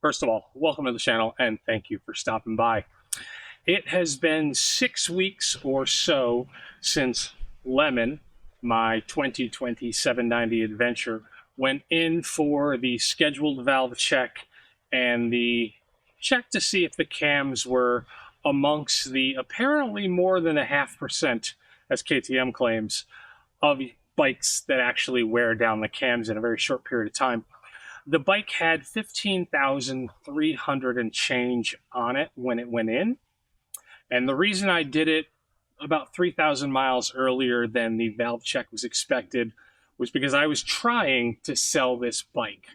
First of all, welcome to the channel and thank you for stopping by. It has been 6 weeks or so since Lemon, my 2020 790 adventure, went in for the scheduled valve check and the check to see if the cams were amongst the apparently more than 0.5%, as KTM claims, of bikes that actually wear down the cams in a very short period of time. The bike had 15,300 and change on it when it went in. And the reason I did it about 3,000 miles earlier than the valve check was expected was because I was trying to sell this bike.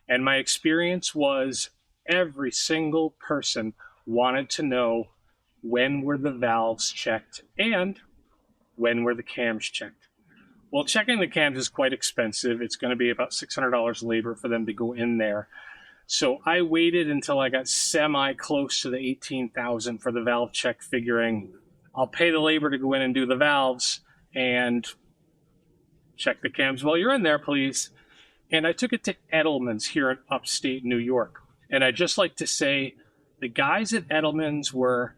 And my experience was every single person wanted to know when were the valves checked and when were the cams checked. Well, checking the cams is quite expensive. It's going to be about $600 labor for them to go in there. So I waited until I got semi-close to the 18,000 for the valve check, figuring I'll pay the labor to go in and do the valves and check the cams while you're in there, please. And I took it to Edelman's here in upstate New York. And I'd just like to say the guys at Edelman's were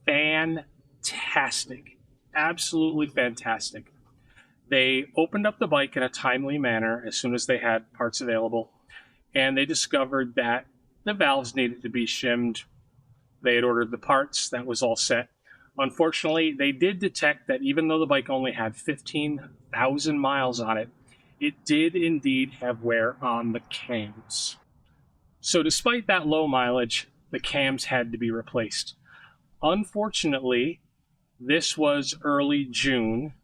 fantastic, absolutely fantastic. They opened up the bike in a timely manner as soon as they had parts available, and they discovered that the valves needed to be shimmed. They had ordered the parts, that was all set. Unfortunately, they did detect that even though the bike only had 15,000 miles on it, it did indeed have wear on the cams. So despite that low mileage, the cams had to be replaced. Unfortunately, this was early June,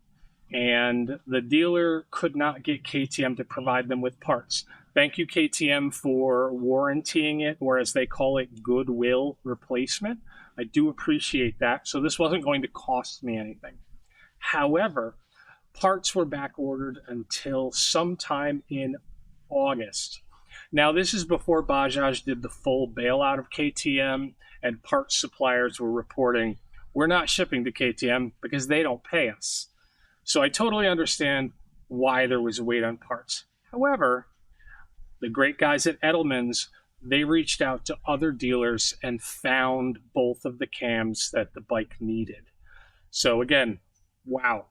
and the dealer could not get KTM to provide them with parts. Thank you, KTM, for warrantying it, or as they call it, goodwill replacement. I do appreciate that. So this wasn't going to cost me anything. However, parts were back ordered until sometime in August. Now, this is before Bajaj did the full bailout of KTM, and parts suppliers were reporting, we're not shipping to KTM because they don't pay us. So I totally understand why there was a wait on parts. However, the great guys at Edelman's, they reached out to other dealers and found both of the cams that the bike needed. So again, wow.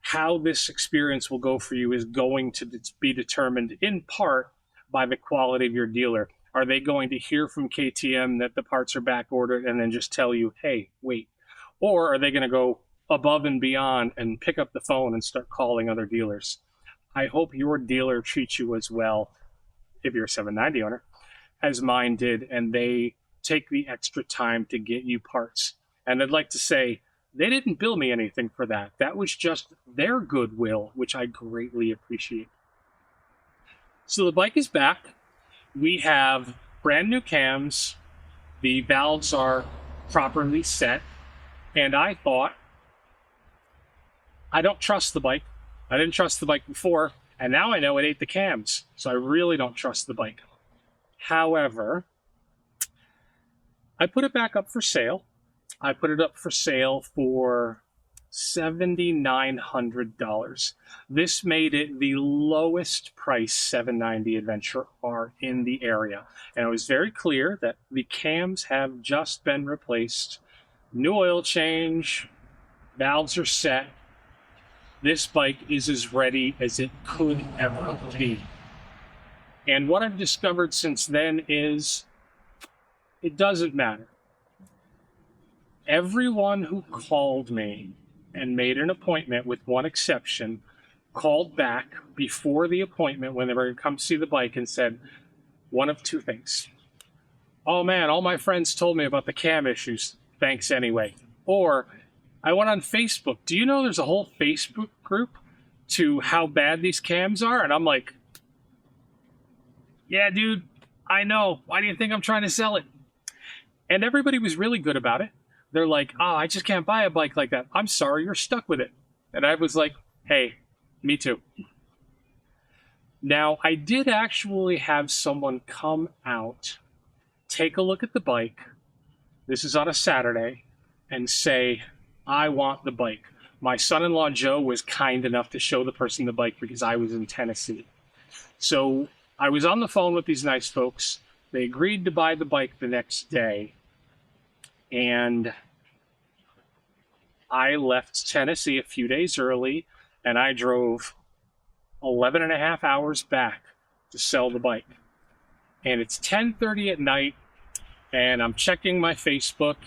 How this experience will go for you is going to be determined in part by the quality of your dealer. Are they going to hear from KTM that the parts are back ordered and then just tell you, hey, wait? Or are they going to go above and beyond and pick up the phone and start calling other dealers? I hope your dealer treats you as well, if you're a 790 owner, as mine did, and they take the extra time to get you parts. And I'd like to say, they didn't bill me anything for that. That was just their goodwill, which I greatly appreciate. So the bike is back. We have brand new cams. The valves are properly set. And I thought, I don't trust the bike. I didn't trust the bike before, and now I know it ate the cams, so I really don't trust the bike. However, I put it back up for sale. I put it up for sale for $7,900. This made it the lowest price 790 Adventure R in the area. And it was very clear that the cams have just been replaced. New oil change, valves are set. This bike is as ready as it could ever be. And what I've discovered since then is it doesn't matter. Everyone who called me and made an appointment, with one exception, called back before the appointment when they were going to come see the bike and said one of two things. Oh man, all my friends told me about the cam issues. Thanks anyway. Or, I went on Facebook. Do you know there's a whole Facebook group to how bad these cams are? And I'm like, yeah, dude, I know. Why do you think I'm trying to sell it? And everybody was really good about it. They're like, oh, I just can't buy a bike like that. I'm sorry, you're stuck with it. And I was like, hey, me too. Now, I did actually have someone come out, take a look at the bike. This is on a Saturday, and say, I want the bike. My son-in-law Joe was kind enough to show the person the bike because I was in Tennessee. So I was on the phone with these nice folks. They agreed to buy the bike the next day, and I left Tennessee a few days early, and I drove 11 and a half hours back to sell the bike. And it's 10:30 at night, and I'm checking my Facebook,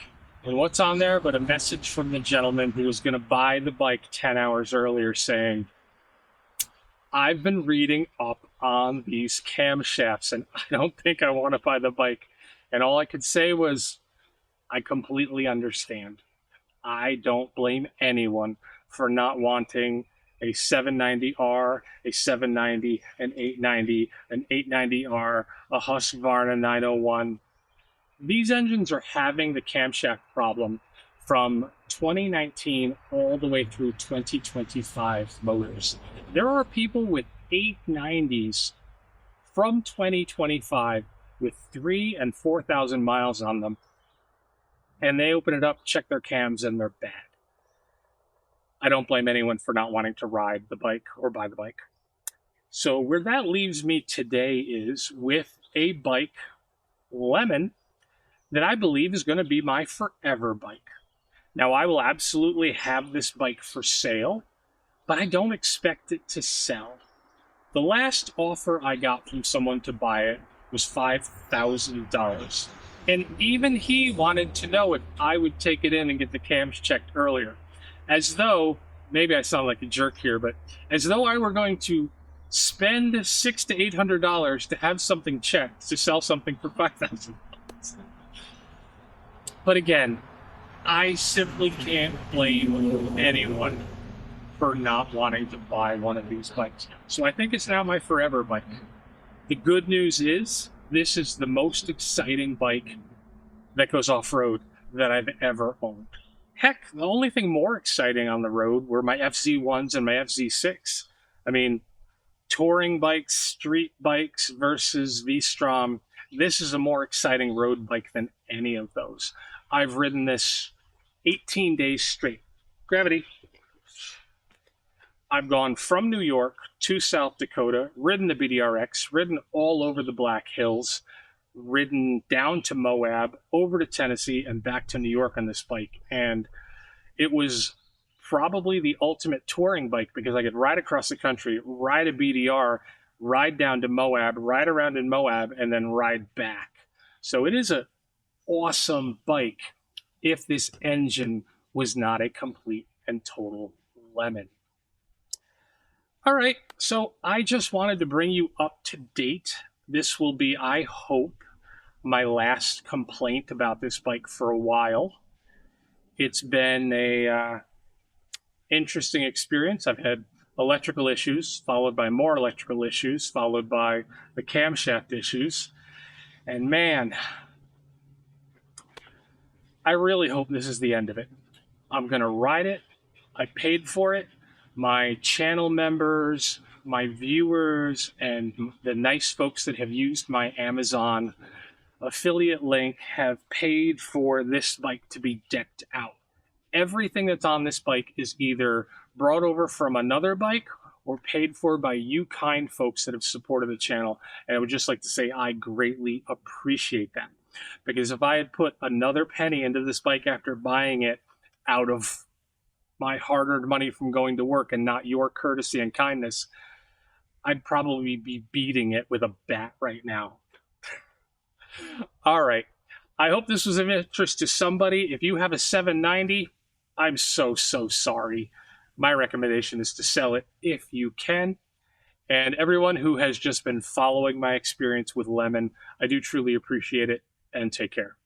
and what's on there but a message from the gentleman who was going to buy the bike 10 hours earlier saying, I've been reading up on these camshafts, and I don't think I want to buy the bike. And all I could say was, I completely understand. I don't blame anyone for not wanting a 790R, a 790, an 890, an 890R, a Husqvarna 901. These engines are having the camshaft problem from 2019 all the way through 2025 motors. There are people with 890s from 2025 with 3,000 and 4,000 miles on them, and they open it up, check their cams, and they're bad. I don't blame anyone for not wanting to ride the bike or buy the bike. So where that leaves me today is with a bike, Lemon, that I believe is going to be my forever bike. Now, I will absolutely have this bike for sale, but I don't expect it to sell. The last offer I got from someone to buy it was $5,000. And even he wanted to know if I would take it in and get the cams checked earlier. As though, maybe I sound like a jerk here, but as though I were going to spend $600 to $800 to have something checked to sell something for $5,000. But again, I simply can't blame anyone for not wanting to buy one of these bikes. So I think it's now my forever bike. The good news is, this is the most exciting bike that goes off-road that I've ever owned. Heck, the only thing more exciting on the road were my FZ1s and my FZ6. I mean, touring bikes, street bikes versus V-Strom, this is a more exciting road bike than any of those. I've ridden this 18 days straight. Gravity. I've gone from New York to South Dakota, ridden the BDRX, ridden all over the Black Hills, ridden down to Moab, over to Tennessee, and back to New York on this bike. And it was probably the ultimate touring bike because I could ride across the country, ride a BDR, ride down to Moab, ride around in Moab, and then ride back. So it is an awesome bike if this engine was not a complete and total lemon. All right, so I just wanted to bring you up to date. This will be, I hope, my last complaint about this bike for a while. It's been a interesting experience. I've had electrical issues, followed by more electrical issues, followed by the camshaft issues. And man, I really hope this is the end of it. I'm going to ride it. I paid for it. My channel members, my viewers, and the nice folks that have used my Amazon affiliate link have paid for this bike to be decked out. Everything that's on this bike is either brought over from another bike or paid for by you kind folks that have supported the channel. And I would just like to say I greatly appreciate that. Because if I had put another penny into this bike after buying it out of my hard-earned money from going to work and not your courtesy and kindness, I'd probably be beating it with a bat right now. All right. I hope this was of interest to somebody. If you have a 790, I'm so sorry. My recommendation is to sell it if you can. And everyone who has just been following my experience with Lemon, I do truly appreciate it, and take care.